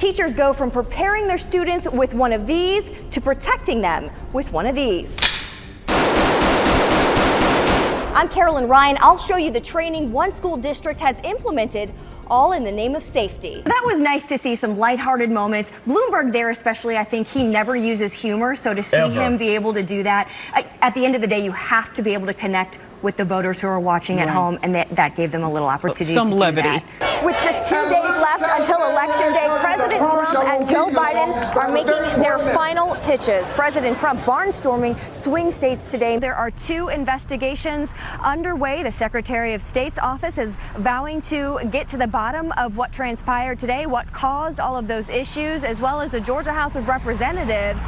Teachers go from preparing their students with one of these to protecting them with one of these. I'm Carolyn Ryan. I'll show you the training one school district has implemented, all in the name of safety. That was nice to see some lighthearted moments. Bloomberg there especially, I think he never uses humor, so to see him be able to do that, at the end of the day, you have to be able to connect with the voters who are watching at home, and that gave them a little opportunity to do that. With just 2 days left until Election Day, President Trump and Joe Biden are making their final pitches. President Trump barnstorming swing states today. There are 2 investigations underway. The Secretary of State's office is vowing to get to the bottom of what transpired today, what caused all of those issues, as well as the Georgia House of Representatives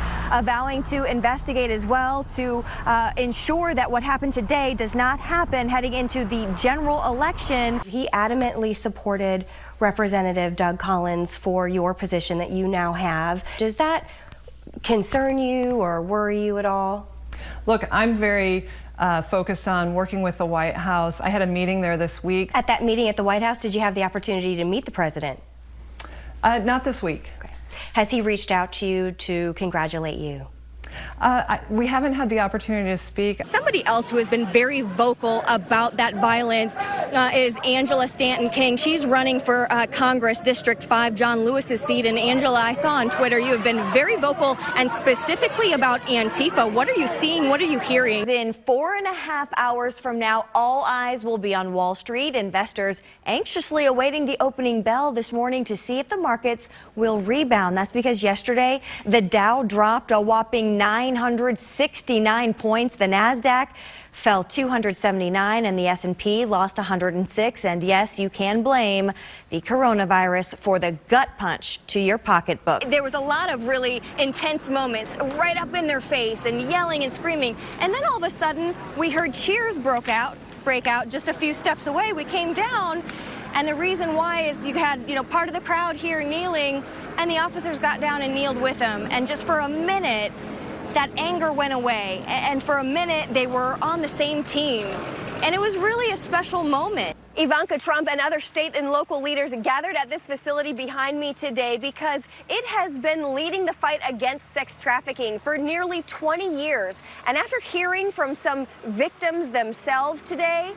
vowing to investigate as well to ensure that what happened today does not happen heading into the general election. He adamantly supported Representative Doug Collins for your position that you now have. Does that concern you or worry you at all? Look, I'm very focused on working with the White House. I had a meeting there this week. At that meeting at the White House, did you have the opportunity to meet the president? Not this week. Okay. Has he reached out to you to congratulate you? We haven't had the opportunity to speak. Somebody else who has been very vocal about that violence is Angela Stanton King. She's running for Congress District 5, John Lewis's seat. And Angela, I saw on Twitter you have been very vocal and specifically about Antifa. What are you seeing? What are you hearing? In 4.5 hours from now, all eyes will be on Wall Street. Investors anxiously awaiting the opening bell this morning to see if the markets will rebound. That's because yesterday the Dow dropped a whopping 969 points. The Nasdaq fell 279 and the S&P lost 106. And yes, you can blame the coronavirus for the gut punch to your pocketbook. There was a lot of really intense moments right up in their face and yelling and screaming. And then all of a sudden we heard cheers break out just a few steps away. We came down. And the reason why is you had, part of the crowd here kneeling, and the officers got down and kneeled with them. And just for a minute, that anger went away. And for a minute, they were on the same team. And it was really a special moment. Ivanka Trump and other state and local leaders gathered at this facility behind me today because it has been leading the fight against sex trafficking for nearly 20 years. And after hearing from some victims themselves today,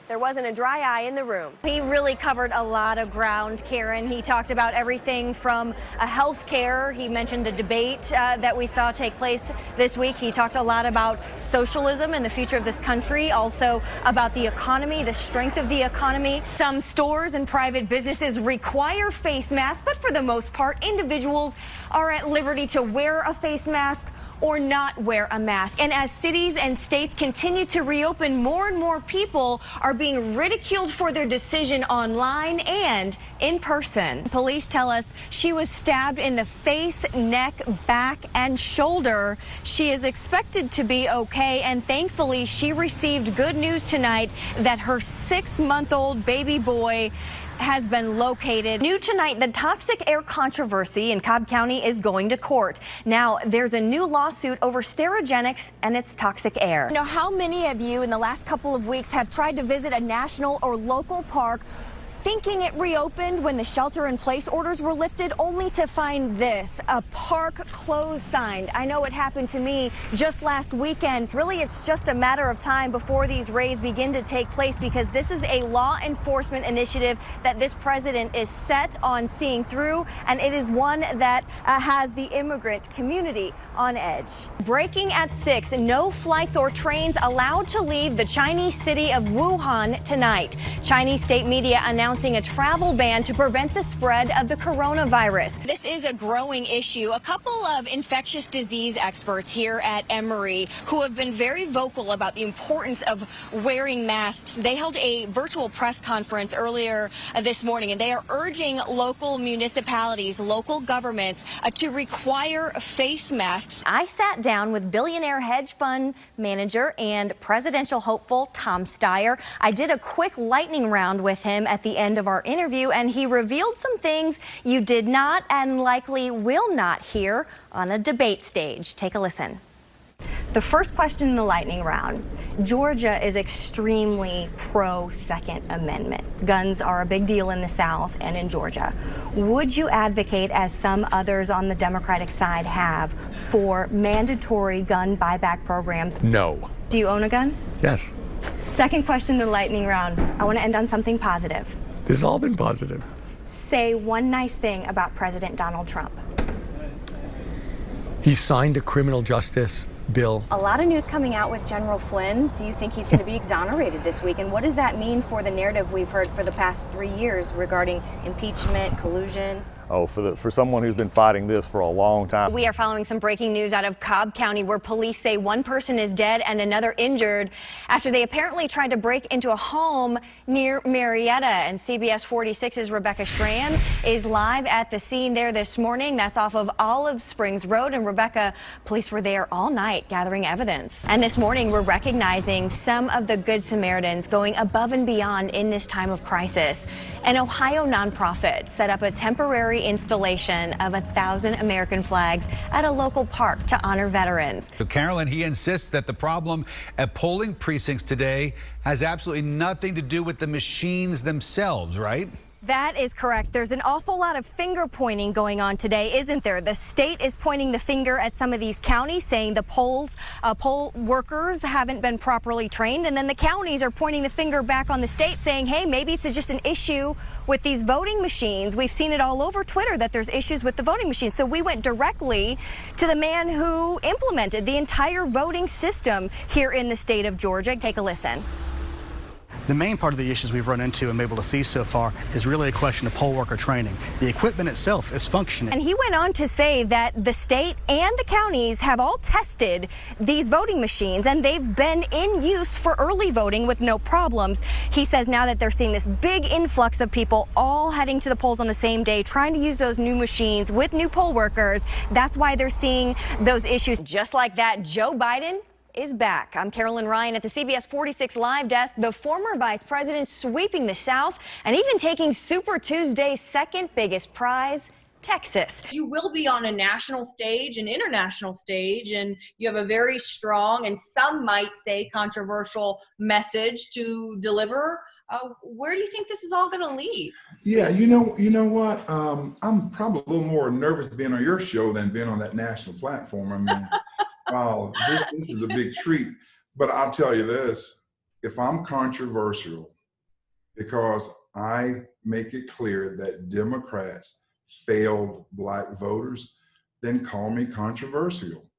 there wasn't a dry eye in the room. He really covered a lot of ground, Karen. He talked about everything from health care. He mentioned the debate that we saw take place this week. He talked a lot about socialism and the future of this country, also about the economy, the strength of the economy. Some stores and private businesses require face masks, but for the most part, individuals are at liberty to wear a face mask or not wear a mask. And as cities and states continue to reopen, more and more people are being ridiculed for their decision online and in person. Police tell us she was stabbed in the face, neck, back, and shoulder. She is expected to be okay, and thankfully she received good news tonight that her 6-month-old baby boy has been located. New tonight, the toxic air controversy in Cobb County is going to court. Now, there's a new lawsuit over Sterigenics and its toxic air. Now, how many of you in the last couple of weeks have tried to visit a national or local park thinking it reopened when the shelter-in-place orders were lifted, only to find this, a park closed sign? I know it happened to me just last weekend. Really, it's just a matter of time before these raids begin to take place, because this is a law enforcement initiative that this president is set on seeing through, and it is one that has the immigrant community on edge. Breaking at 6, no flights or trains allowed to leave the Chinese city of Wuhan tonight. Chinese state media announcing a travel ban to prevent the spread of the coronavirus. This is a growing issue. A couple of infectious disease experts here at Emory who have been very vocal about the importance of wearing masks. They held a virtual press conference earlier this morning, and they are urging local municipalities, local governments to require face masks. I sat down with billionaire hedge fund manager and presidential hopeful Tom Steyer. I did a quick lightning round with him at the end of our interview, and he revealed some things you did not and likely will not hear on a debate stage. Take a listen. The first question in the lightning round. Georgia is extremely pro-Second Amendment. Guns are a big deal in the South and in Georgia. Would you advocate, as some others on the Democratic side have, for mandatory gun buyback programs? No. Do you own a gun? Yes. Second question in the lightning round. I want to end on something positive. This has all been positive. Say one nice thing about President Donald Trump. He signed a criminal justice bill. A lot of news coming out with General Flynn. Do you think he's going to be exonerated this week? And what does that mean for the narrative we've heard for the past 3 years regarding impeachment, collusion? Oh, for someone who's been fighting this for a long time. We are following some breaking news out of Cobb County, where police say one person is dead and another injured after they apparently tried to break into a home near Marietta. And CBS 46's Rebecca Schramm is live at the scene there this morning. That's off of Olive Springs Road. And Rebecca, police were there all night gathering evidence. And this morning, we're recognizing some of the Good Samaritans going above and beyond in this time of crisis. An Ohio nonprofit set up a temporary installation of 1,000 American flags at a local park to honor veterans. Carolyn, he insists that the problem at polling precincts today has absolutely nothing to do with the machines themselves, right? That is correct. There's an awful lot of finger pointing going on today, isn't there? The state is pointing the finger at some of these counties, saying the poll workers haven't been properly trained. And then the counties are pointing the finger back on the state, saying, hey, maybe it's just an issue with these voting machines. We've seen it all over Twitter that there's issues with the voting machines. So we went directly to the man who implemented the entire voting system here in the state of Georgia. Take a listen. The main part of the issues we've run into and been able to see so far is really a question of poll worker training. The equipment itself is functioning. And he went on to say that the state and the counties have all tested these voting machines, and they've been in use for early voting with no problems. He says now that they're seeing this big influx of people all heading to the polls on the same day, trying to use those new machines with new poll workers. That's why they're seeing those issues. Just like that, Joe Biden is back. I'm Carolyn Ryan at the CBS 46 Live Desk. The former vice president sweeping the South and even taking Super Tuesday's second biggest prize, Texas. You will be on a national stage, an international stage, and you have a very strong and some might say controversial message to deliver. Where do you think this is all going to lead? Yeah, you know what? I'm probably a little more nervous being on your show than being on that national platform. I mean, wow, this is a big treat. But I'll tell you this, if I'm controversial because I make it clear that Democrats failed Black voters, then call me controversial.